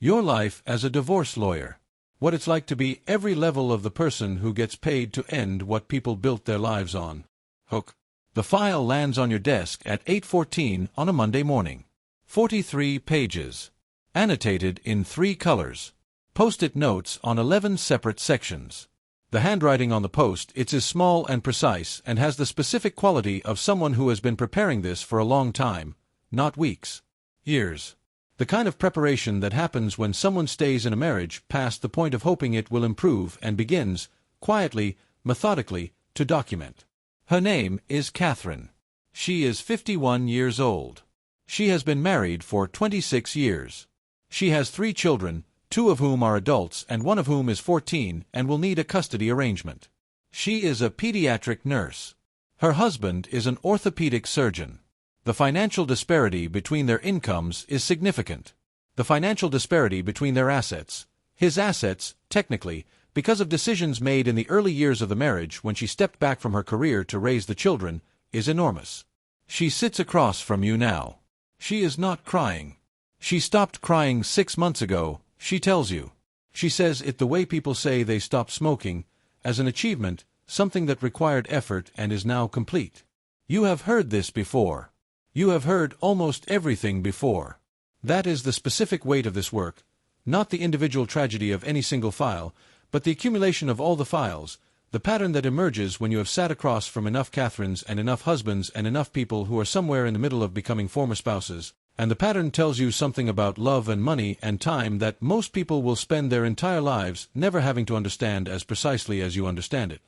Your life as a divorce lawyer. What it's like to be every level of the person who gets paid to end what people built their lives on. Hook. The file lands on your desk at 8:14 on a Monday morning. 43 pages. Annotated in 3 colors. Post-it notes on 11 separate sections. The handwriting on the post-its is small and precise and has the specific quality of someone who has been preparing this for a long time, not weeks, years. The kind of preparation that happens when someone stays in a marriage past the point of hoping it will improve and begins, quietly, methodically, to document. Her name is Catherine. She is 51 years old. She has been married for 26 years. She has 3 children, 2 of whom are adults and 1 of whom is 14 and will need a custody arrangement. She is a pediatric nurse. Her husband is an orthopedic surgeon. The financial disparity between their incomes is significant. The financial disparity between their assets, his assets, technically, because of decisions made in the early years of the marriage when she stepped back from her career to raise the children, is enormous. She sits across from you now. She is not crying. She stopped crying 6 months ago, she tells you. She says it the way people say they stopped smoking, as an achievement, something that required effort and is now complete. You have heard this before. You have heard almost everything before. That is the specific weight of this work, not the individual tragedy of any single file, but the accumulation of all the files, the pattern that emerges when you have sat across from enough Catherines and enough husbands and enough people who are somewhere in the middle of becoming former spouses, and the pattern tells you something about love and money and time that most people will spend their entire lives never having to understand as precisely as you understand it.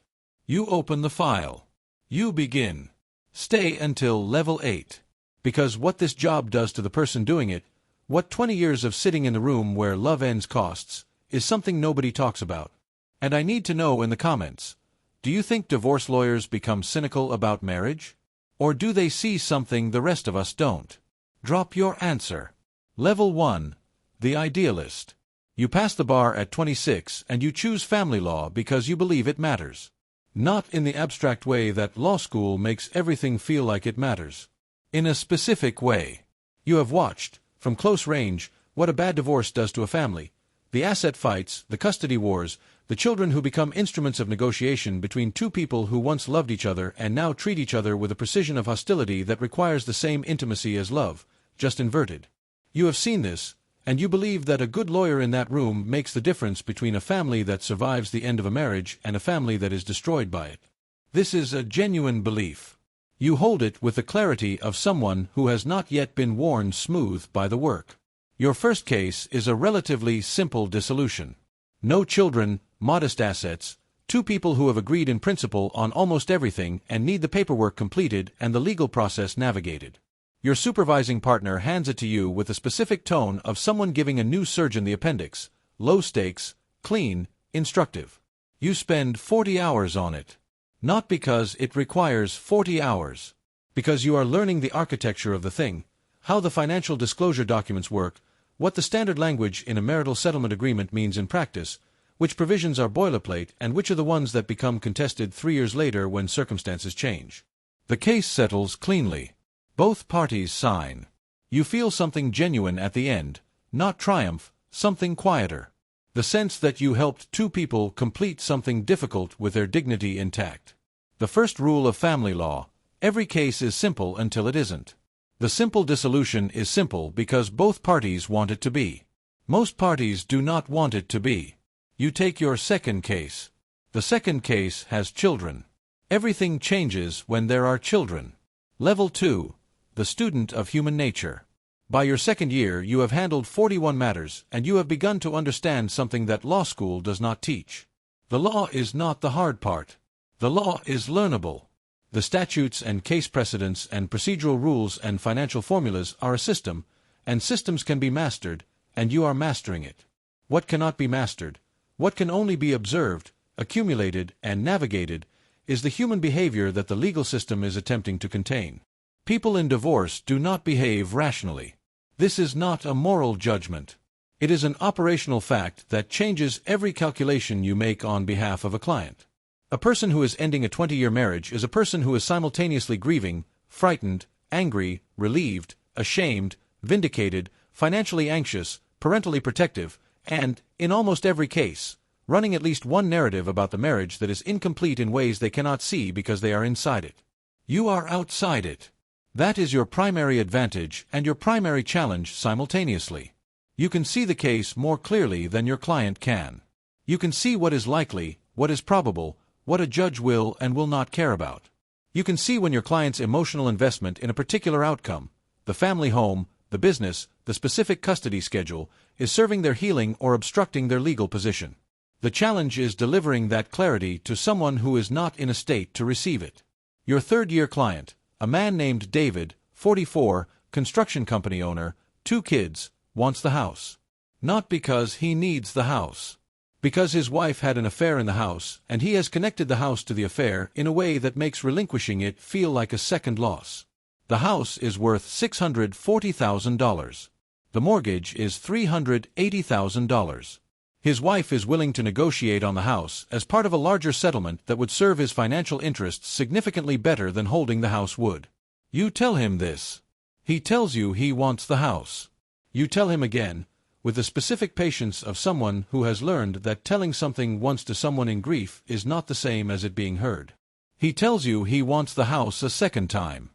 You open the file. You begin. Stay until level 8. Because what this job does to the person doing it, what 20 years of sitting in the room where love ends costs, is something nobody talks about. And I need to know in the comments, do you think divorce lawyers become cynical about marriage? Or do they see something the rest of us don't? Drop your answer. Level 1. The Idealist. You pass the bar at 26 and you choose family law because you believe it matters. Not in the abstract way that law school makes everything feel like it matters. In a specific way. You have watched, from close range, what a bad divorce does to a family. The asset fights, the custody wars, the children who become instruments of negotiation between 2 people who once loved each other and now treat each other with a precision of hostility that requires the same intimacy as love, just inverted. You have seen this, and you believe that a good lawyer in that room makes the difference between a family that survives the end of a marriage and a family that is destroyed by it. This is a genuine belief. You hold it with the clarity of someone who has not yet been worn smooth by the work. Your first case is a relatively simple dissolution. No children, modest assets, 2 people who have agreed in principle on almost everything and need the paperwork completed and the legal process navigated. Your supervising partner hands it to you with the specific tone of someone giving a new surgeon the appendix, low stakes, clean, instructive. You spend 40 hours on it. Not because it requires 40 hours. Because you are learning the architecture of the thing, how the financial disclosure documents work, what the standard language in a marital settlement agreement means in practice, which provisions are boilerplate and which are the ones that become contested 3 years later when circumstances change. The case settles cleanly. Both parties sign. You feel something genuine at the end, not triumph, something quieter. The sense that you helped 2 people complete something difficult with their dignity intact. The first rule of family law: every case is simple until it isn't. The simple dissolution is simple because both parties want it to be. Most parties do not want it to be. You take your second case. The second case has children. Everything changes when there are children. Level 2. The student of human nature. By your second year you have handled 41 matters and you have begun to understand something that law school does not teach. The law is not the hard part. The law is learnable. The statutes and case precedents and procedural rules and financial formulas are a system, and systems can be mastered, and you are mastering it. What cannot be mastered, what can only be observed, accumulated, and navigated, is the human behavior that the legal system is attempting to contain. People in divorce do not behave rationally. This is not a moral judgment. It is an operational fact that changes every calculation you make on behalf of a client. A person who is ending a 20-year marriage is a person who is simultaneously grieving, frightened, angry, relieved, ashamed, vindicated, financially anxious, parentally protective, and, in almost every case, running at least one narrative about the marriage that is incomplete in ways they cannot see because they are inside it. You are outside it. That is your primary advantage and your primary challenge simultaneously. You can see the case more clearly than your client can. You can see what is likely, what is probable, what a judge will and will not care about. You can see when your client's emotional investment in a particular outcome, the family home, the business, the specific custody schedule, is serving their healing or obstructing their legal position. The challenge is delivering that clarity to someone who is not in a state to receive it. Your third-year client, a man named David, 44, construction company owner, 2 kids, wants the house. Not because he needs the house. Because his wife had an affair in the house, and he has connected the house to the affair in a way that makes relinquishing it feel like a second loss. The house is worth $640,000. The mortgage is $380,000. His wife is willing to negotiate on the house as part of a larger settlement that would serve his financial interests significantly better than holding the house would. You tell him this. He tells you he wants the house. You tell him again, with the specific patience of someone who has learned that telling something once to someone in grief is not the same as it being heard. He tells you he wants the house a second time.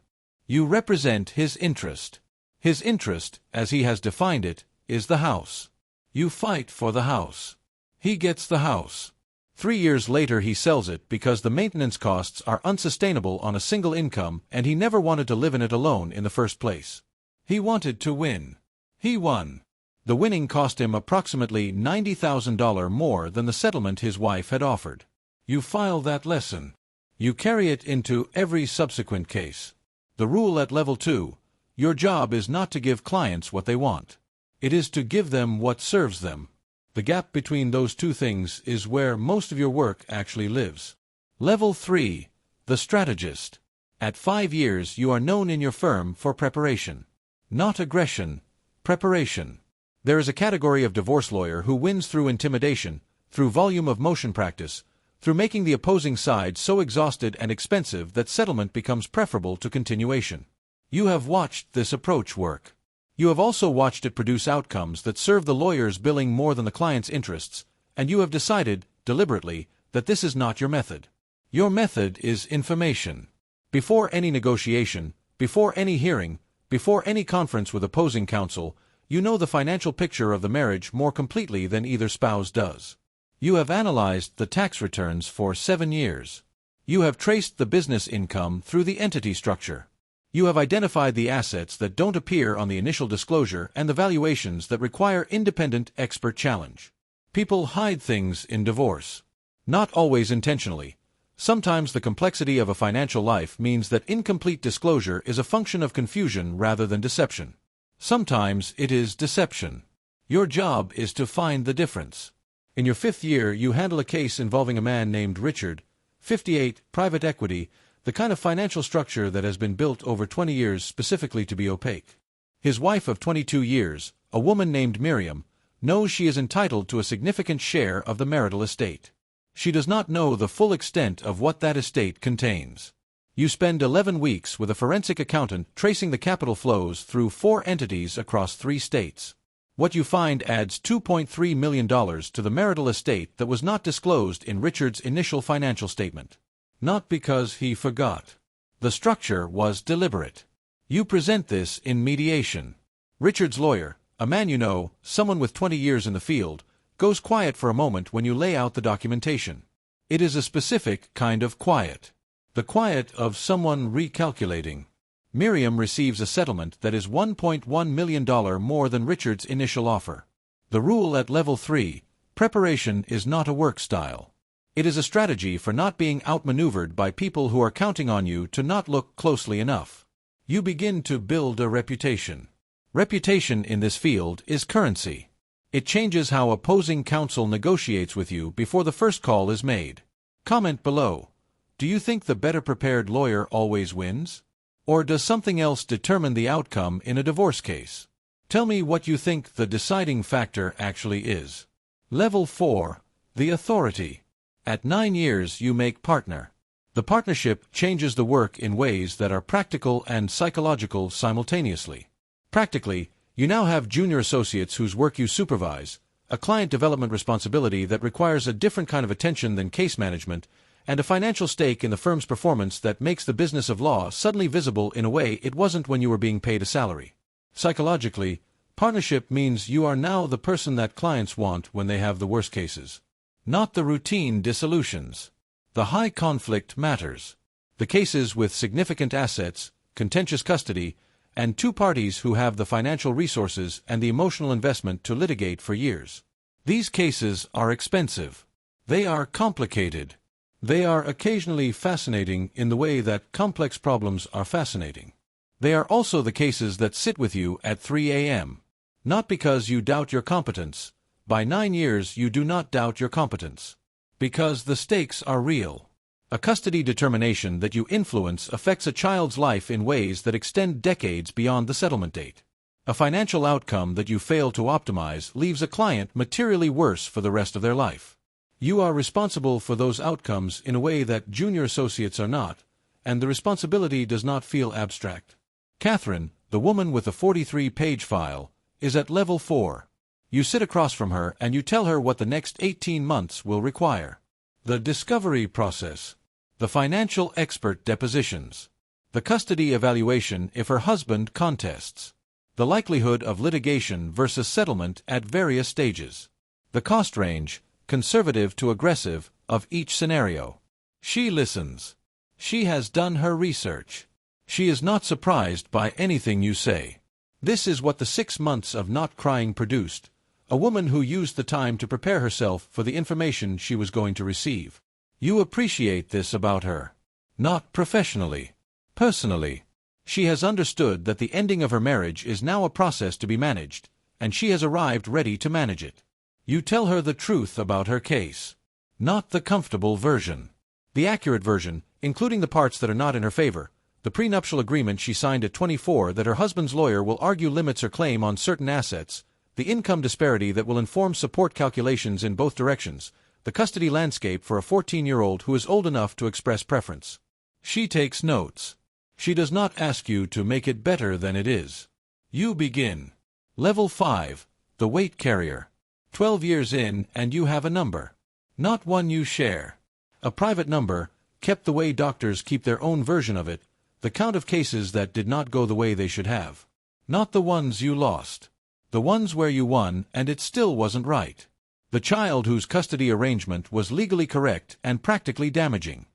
You represent his interest. His interest, as he has defined it, is the house. You fight for the house. He gets the house. 3 years later he sells it because the maintenance costs are unsustainable on a single income and he never wanted to live in it alone in the first place. He wanted to win. He won. The winning cost him approximately $90,000 more than the settlement his wife had offered. You file that lesson. You carry it into every subsequent case. The rule at level 2, your job is not to give clients what they want. It is to give them what serves them. The gap between those two things is where most of your work actually lives. Level 3, the strategist. At 5 years you are known in your firm for preparation. Not aggression, preparation. There is a category of divorce lawyer who wins through intimidation, through volume of motion practice, through making the opposing side so exhausted and expensive that settlement becomes preferable to continuation. You have watched this approach work. You have also watched it produce outcomes that serve the lawyer's billing more than the client's interests, and you have decided, deliberately, that this is not your method. Your method is information. Before any negotiation, before any hearing, before any conference with opposing counsel, you know the financial picture of the marriage more completely than either spouse does. You have analyzed the tax returns for 7 years. You have traced the business income through the entity structure. You have identified the assets that don't appear on the initial disclosure and the valuations that require independent expert challenge. People hide things in divorce. Not always intentionally. Sometimes the complexity of a financial life means that incomplete disclosure is a function of confusion rather than deception. Sometimes it is deception. Your job is to find the difference. In your 5th year, you handle a case involving a man named Richard, 58, private equity, the kind of financial structure that has been built over 20 years specifically to be opaque. His wife of 22 years, a woman named Miriam, knows she is entitled to a significant share of the marital estate. She does not know the full extent of what that estate contains. You spend 11 weeks with a forensic accountant tracing the capital flows through 4 entities across 3 states. What you find adds $2.3 million to the marital estate that was not disclosed in Richard's initial financial statement. Not because he forgot. The structure was deliberate. You present this in mediation. Richard's lawyer, a man you know, someone with 20 years in the field, goes quiet for a moment when you lay out the documentation. It is a specific kind of quiet. The quiet of someone recalculating. Miriam receives a settlement that is $1.1 million more than Richard's initial offer. The rule at level 3, preparation is not a work style. It is a strategy for not being outmaneuvered by people who are counting on you to not look closely enough. You begin to build a reputation. Reputation in this field is currency. It changes how opposing counsel negotiates with you before the first call is made. Comment below. Do you think the better prepared lawyer always wins? Or does something else determine the outcome in a divorce case? Tell me what you think the deciding factor actually is. Level 4, the authority. At 9 years you make partner. The partnership changes the work in ways that are practical and psychological simultaneously. Practically, You now have junior associates whose work you supervise, a client development responsibility that requires a different kind of attention than case management, and a financial stake in the firm's performance that makes the business of law suddenly visible in a way it wasn't when you were being paid a salary. Psychologically, partnership means you are now the person that clients want when they have the worst cases. Not the routine dissolutions. The high conflict matters. The cases with significant assets, contentious custody, and two parties who have the financial resources and the emotional investment to litigate for years. These cases are expensive. They are complicated. They are occasionally fascinating in the way that complex problems are fascinating. They are also the cases that sit with you at 3 a.m. Not because you doubt your competence. By 9 years you do not doubt your competence. Because the stakes are real. A custody determination that you influence affects a child's life in ways that extend decades beyond the settlement date. A financial outcome that you fail to optimize leaves a client materially worse for the rest of their life. You are responsible for those outcomes in a way that junior associates are not, and the responsibility does not feel abstract. Catherine, the woman with the 43-page file, is at level 4. You sit across from her and you tell her what the next 18 months will require. The discovery process. The financial expert depositions. The custody evaluation if her husband contests. The likelihood of litigation versus settlement at various stages. The cost range, conservative to aggressive, of each scenario. She listens. She has done her research. She is not surprised by anything you say. This is what the 6 months of not crying produced. A woman who used the time to prepare herself for the information she was going to receive. You appreciate this about her. Not professionally. Personally. She has understood that the ending of her marriage is now a process to be managed, and she has arrived ready to manage it. You tell her the truth about her case. Not the comfortable version. The accurate version, including the parts that are not in her favor. The prenuptial agreement she signed at 24 that her husband's lawyer will argue limits her claim on certain assets, the income disparity that will inform support calculations in both directions, the custody landscape for a 14-year-old who is old enough to express preference. She takes notes. She does not ask you to make it better than it is. You begin. Level 5, the weight carrier. 12 years in and you have a number. Not one you share. A private number, kept the way doctors keep their own version of it, the count of cases that did not go the way they should have. Not the ones you lost. The ones where you won and it still wasn't right. The child whose custody arrangement was legally correct and practically damaging.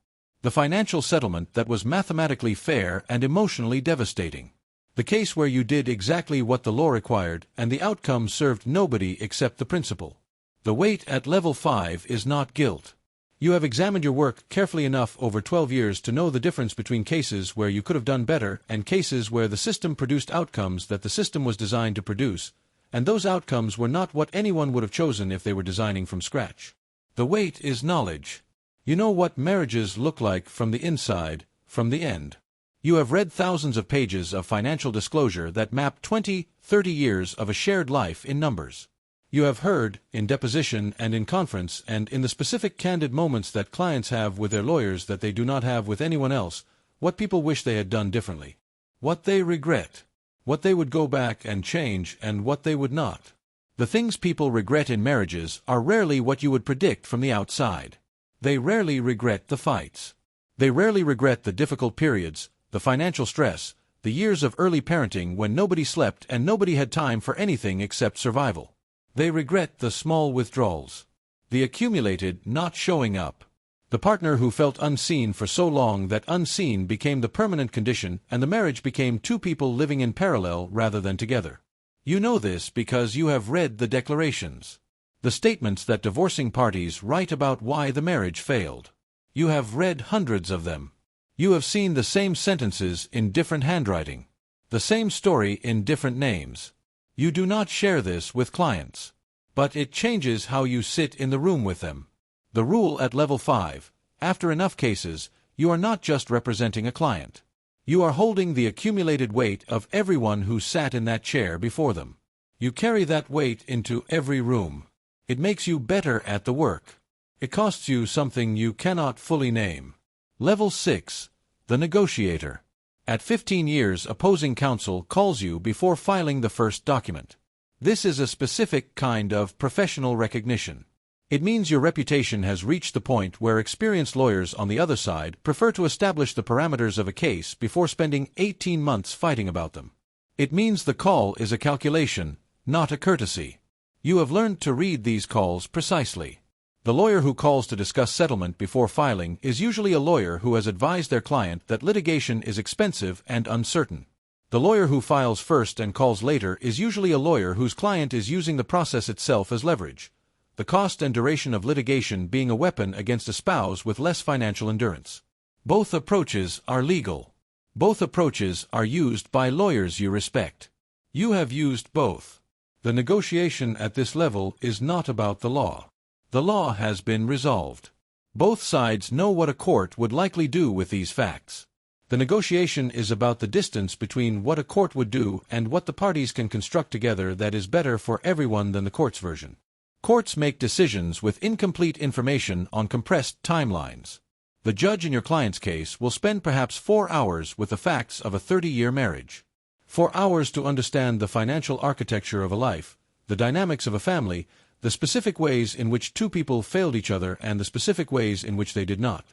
The financial settlement that was mathematically fair and emotionally devastating. The case where you did exactly what the law required and the outcome served nobody except the principal. The weight at level 5 is not guilt. You have examined your work carefully enough over 12 years to know the difference between cases where you could have done better and cases where the system produced outcomes that the system was designed to produce, and those outcomes were not what anyone would have chosen if they were designing from scratch. The weight is knowledge. You know what marriages look like from the inside, from the end. You have read thousands of pages of financial disclosure that map 20, 30 years of a shared life in numbers. You have heard, in deposition and in conference and in the specific candid moments that clients have with their lawyers that they do not have with anyone else, what people wish they had done differently. What they regret. What they would go back and change and what they would not. The things people regret in marriages are rarely what you would predict from the outside. They rarely regret the fights. They rarely regret the difficult periods, the financial stress, the years of early parenting when nobody slept and nobody had time for anything except survival. They regret the small withdrawals. The accumulated not showing up. The partner who felt unseen for so long that unseen became the permanent condition and the marriage became two people living in parallel rather than together. You know this because you have read the declarations. The statements that divorcing parties write about why the marriage failed. You have read hundreds of them. You have seen the same sentences in different handwriting. The same story in different names. You do not share this with clients. But it changes how you sit in the room with them. The rule at level 5, after enough cases, you are not just representing a client. You are holding the accumulated weight of everyone who sat in that chair before them. You carry that weight into every room. It makes you better at the work. It costs you something you cannot fully name. Level 6, the negotiator. At 15 years, opposing counsel calls you before filing the first document. This is a specific kind of professional recognition. It means your reputation has reached the point where experienced lawyers on the other side prefer to establish the parameters of a case before spending 18 months fighting about them. It means the call is a calculation, not a courtesy. You have learned to read these calls precisely. The lawyer who calls to discuss settlement before filing is usually a lawyer who has advised their client that litigation is expensive and uncertain. The lawyer who files first and calls later is usually a lawyer whose client is using the process itself as leverage, the cost and duration of litigation being a weapon against a spouse with less financial endurance. Both approaches are legal. Both approaches are used by lawyers you respect. You have used both. The negotiation at this level is not about the law. The law has been resolved. Both sides know what a court would likely do with these facts. The negotiation is about the distance between what a court would do and what the parties can construct together that is better for everyone than the court's version. Courts make decisions with incomplete information on compressed timelines. The judge in your client's case will spend perhaps 4 hours with the facts of a 30-year marriage. 4 hours to understand the financial architecture of a life, the dynamics of a family, the specific ways in which two people failed each other and the specific ways in which they did not.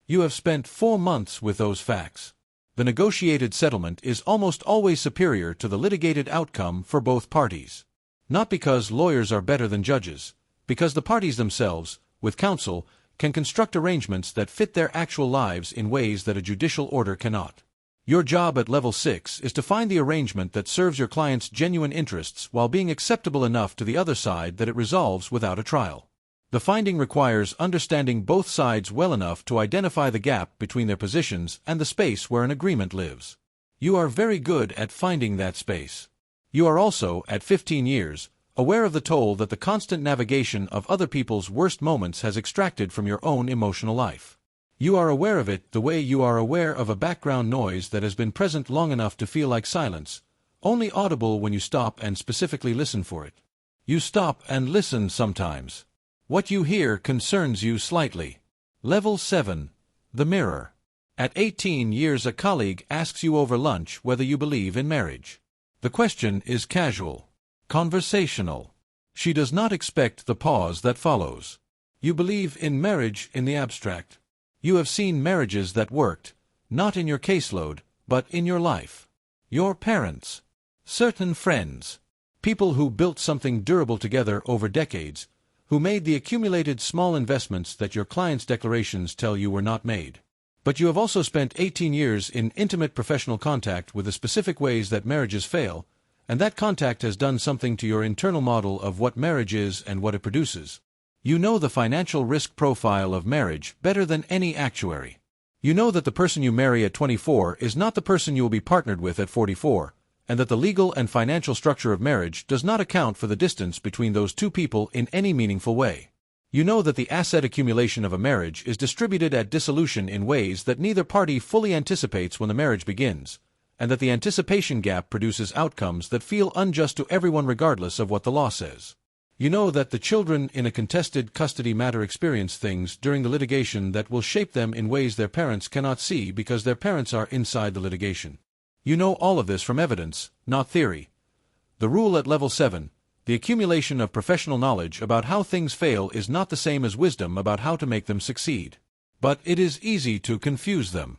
You have spent 4 months with those facts. The negotiated settlement is almost always superior to the litigated outcome for both parties. Not because lawyers are better than judges, because the parties themselves, with counsel, can construct arrangements that fit their actual lives in ways that a judicial order cannot. Your job at level 6 is to find the arrangement that serves your client's genuine interests while being acceptable enough to the other side that it resolves without a trial. The finding requires understanding both sides well enough to identify the gap between their positions and the space where an agreement lives. You are very good at finding that space. You are also, at 15 years, aware of the toll that the constant navigation of other people's worst moments has extracted from your own emotional life. You are aware of it the way you are aware of a background noise that has been present long enough to feel like silence, only audible when you stop and specifically listen for it. You stop and listen sometimes. What you hear concerns you slightly. Level 7. The mirror. At 18 years, a colleague asks you over lunch whether you believe in marriage. The question is casual, conversational. She does not expect the pause that follows. You believe in marriage in the abstract. You have seen marriages that worked, not in your caseload, but in your life. Your parents. Certain friends. People who built something durable together over decades, who made the accumulated small investments that your client's declarations tell you were not made. But you have also spent 18 years in intimate professional contact with the specific ways that marriages fail, and that contact has done something to your internal model of what marriage is and what it produces. You know the financial risk profile of marriage better than any actuary. You know that the person you marry at 24 is not the person you will be partnered with at 44, and that the legal and financial structure of marriage does not account for the distance between those two people in any meaningful way. You know that the asset accumulation of a marriage is distributed at dissolution in ways that neither party fully anticipates when the marriage begins, and that the anticipation gap produces outcomes that feel unjust to everyone regardless of what the law says. You know that the children in a contested custody matter experience things during the litigation that will shape them in ways their parents cannot see because their parents are inside the litigation. You know all of this from evidence, not theory. The rule at level 7. The accumulation of professional knowledge about how things fail is not the same as wisdom about how to make them succeed. But it is easy to confuse them.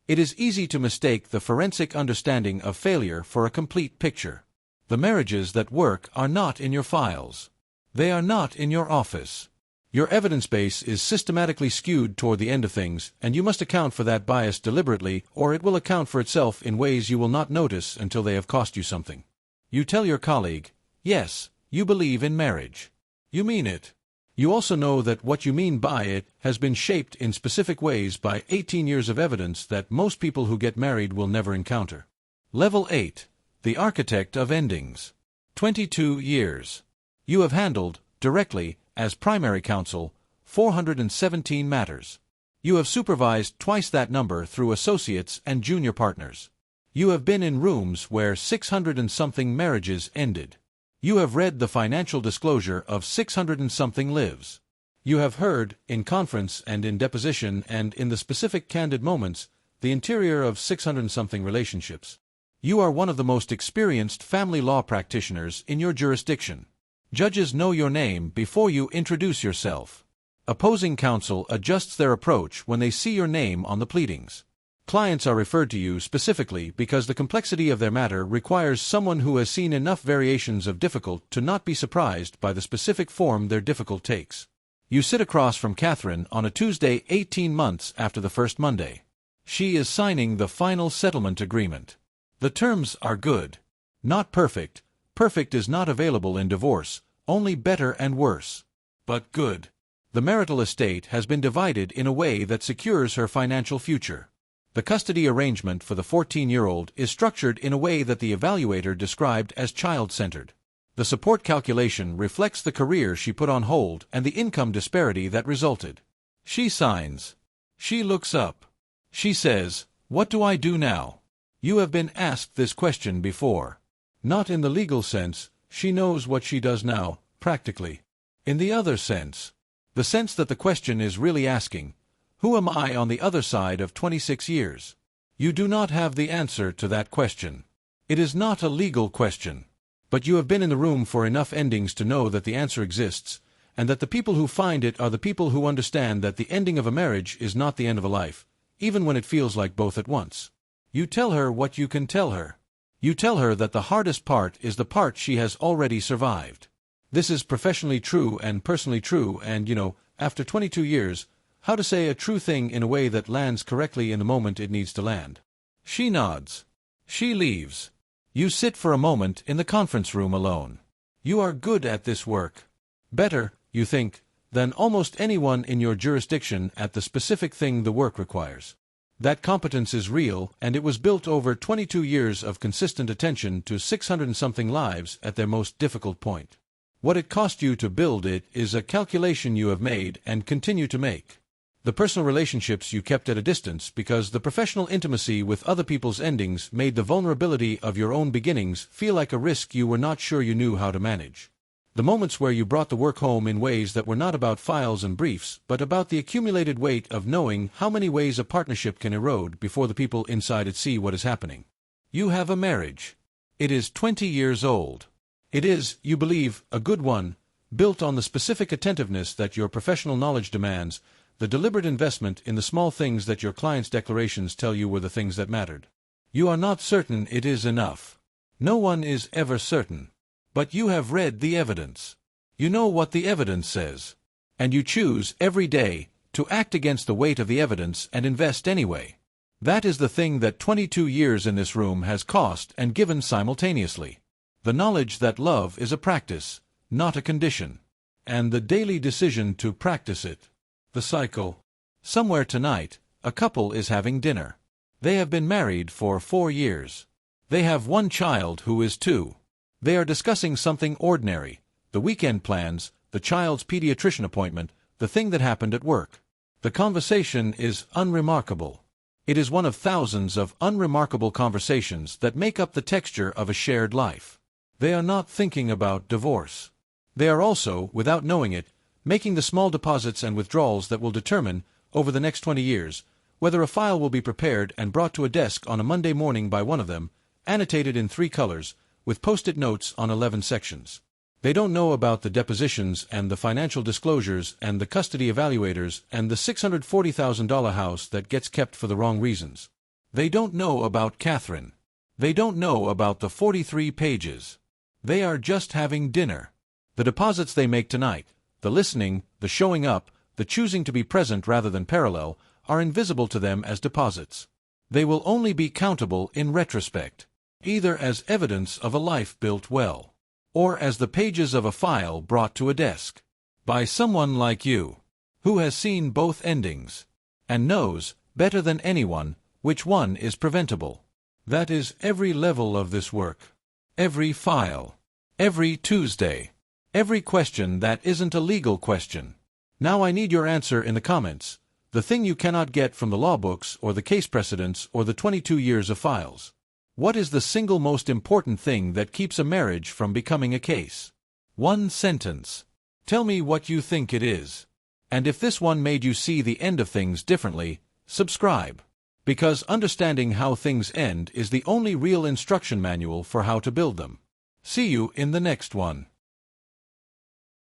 It is easy to mistake the forensic understanding of failure for a complete picture. The marriages that work are not in your files. They are not in your office. Your evidence base is systematically skewed toward the end of things, and you must account for that bias deliberately, or it will account for itself in ways you will not notice until they have cost you something. You tell your colleague, yes, you believe in marriage. You mean it. You also know that what you mean by it has been shaped in specific ways by 18 years of evidence that most people who get married will never encounter. Level 8. The architect of endings. 22 years. You have handled, directly, as primary counsel, 417 matters. You have supervised twice that number through associates and junior partners. You have been in rooms where 600 and something marriages ended. You have read the financial disclosure of 600 and something lives. You have heard, in conference and in deposition and in the specific candid moments, the interior of 600-something relationships. You are one of the most experienced family law practitioners in your jurisdiction. Judges know your name before you introduce yourself. Opposing counsel adjusts their approach when they see your name on the pleadings. Clients are referred to you specifically because the complexity of their matter requires someone who has seen enough variations of difficult to not be surprised by the specific form their difficult takes. You sit across from Catherine on a Tuesday 18 months after the first Monday. She is signing the final settlement agreement. The terms are good. Not perfect. Perfect is not available in divorce, only better and worse. But good. The marital estate has been divided in a way that secures her financial future. The custody arrangement for the 14-year-old is structured in a way that the evaluator described as child-centered. The support calculation reflects the career she put on hold and the income disparity that resulted. She signs. She looks up. She says, "What do I do now?" You have been asked this question before. Not in the legal sense, she knows what she does now, practically. In the other sense. The sense that the question is really asking, who am I on the other side of 26 years? You do not have the answer to that question. It is not a legal question. But you have been in the room for enough endings to know that the answer exists, and that the people who find it are the people who understand that the ending of a marriage is not the end of a life, even when it feels like both at once. You tell her what you can tell her. You tell her that the hardest part is the part she has already survived. This is professionally true and personally true, and, after 22 years, how to say a true thing in a way that lands correctly in the moment it needs to land. She nods. She leaves. You sit for a moment in the conference room alone. You are good at this work. Better, you think, than almost anyone in your jurisdiction at the specific thing the work requires. That competence is real, and it was built over 22 years of consistent attention to 600-something lives at their most difficult point. What it cost you to build it is a calculation you have made and continue to make. The personal relationships you kept at a distance because the professional intimacy with other people's endings made the vulnerability of your own beginnings feel like a risk you were not sure you knew how to manage. The moments where you brought the work home in ways that were not about files and briefs, but about the accumulated weight of knowing how many ways a partnership can erode before the people inside it see what is happening. You have a marriage. It is 20 years old. It is, you believe, a good one, built on the specific attentiveness that your professional knowledge demands, the deliberate investment in the small things that your client's declarations tell you were the things that mattered. You are not certain it is enough. No one is ever certain. But you have read the evidence. You know what the evidence says. And you choose, every day, to act against the weight of the evidence and invest anyway. That is the thing that 22 years in this room has cost and given simultaneously. The knowledge that love is a practice, not a condition. And the daily decision to practice it. The cycle. Somewhere tonight, a couple is having dinner. They have been married for 4 years. They have one child who is 2. They are discussing something ordinary, the weekend plans, the child's pediatrician appointment, the thing that happened at work. The conversation is unremarkable. It is one of thousands of unremarkable conversations that make up the texture of a shared life. They are not thinking about divorce. They are also, without knowing it, making the small deposits and withdrawals that will determine, over the next 20 years, whether a file will be prepared and brought to a desk on a Monday morning by one of them, annotated in 3 colors, with post-it notes on 11 sections. They don't know about the depositions and the financial disclosures and the custody evaluators and the $640,000 house that gets kept for the wrong reasons. They don't know about Catherine. They don't know about the 43 pages. They are just having dinner. The deposits they make tonight, the listening, the showing up, the choosing to be present rather than parallel, are invisible to them as deposits. They will only be countable in retrospect, either as evidence of a life built well, or as the pages of a file brought to a desk, by someone like you, who has seen both endings, and knows, better than anyone, which one is preventable. That is every level of this work. Every file. Every Tuesday. Every question that isn't a legal question. Now I need your answer in the comments. The thing you cannot get from the law books or the case precedents or the 22 years of files. What is the single most important thing that keeps a marriage from becoming a case? 1 sentence. Tell me what you think it is. And if this one made you see the end of things differently, subscribe. Because understanding how things end is the only real instruction manual for how to build them. See you in the next one.